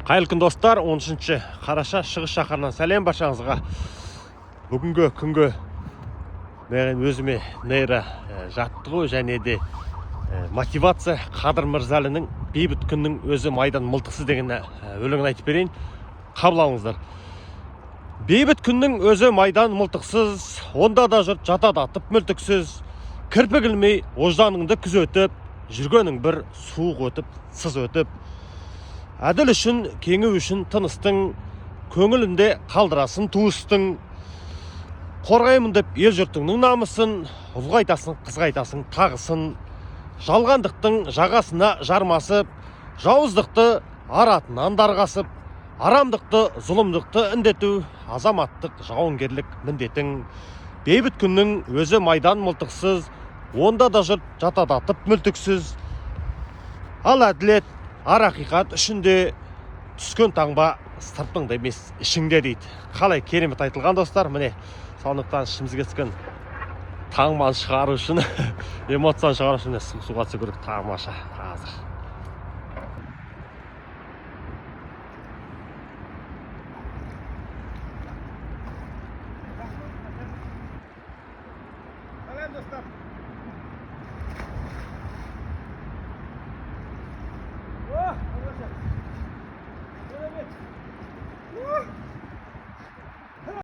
Қайырлы күн достар, 13 қараша шығыс шаһарынан сәлем баршаңызға. Бүгінгі күнгі мен өзіме нейро жаттығу және де мотивация Қадыр Мырзалиннің бейбіт күннің өзі майдан мылтықсыз деген өлеңін айтып берейін. Қабыл алыңыздар. Бейбіт күннің өзі майдан мылтықсыз, онда да жұрт жатады атып мүлтіксіз. Кірпік ілмей ожданыңды күзетіп, жүргенің бір суық өтіп, сыз өтіп. Әділ үшін, кеңі үшін тыныстың, көңілінде қалдырасын туыстың. Қорғаймын деп ел жұртыңның намысын, ұлғайтасың, қызғайтасың тағысын. Жалғандықтың жағасына жармасып, жауыздықты аратынан дарғасып, арамдықты, зұлымдықты індету, азаматтық жауынгерлік міндетің. Бейбіт күннің өзі майдан мылтықсыз, онда да жұрт жатады атып мүлтіксіз. Ал әділет, ар ақиқат ішінде, түскен таңба сыртыңда емес ішіңде дейді. Қалай керемет айтылған достар, міне сондықтан ішімізге түскен таңбаны шығару үшін, эмоцияны шығару үшін суға түсу керек. Тамаша қазір.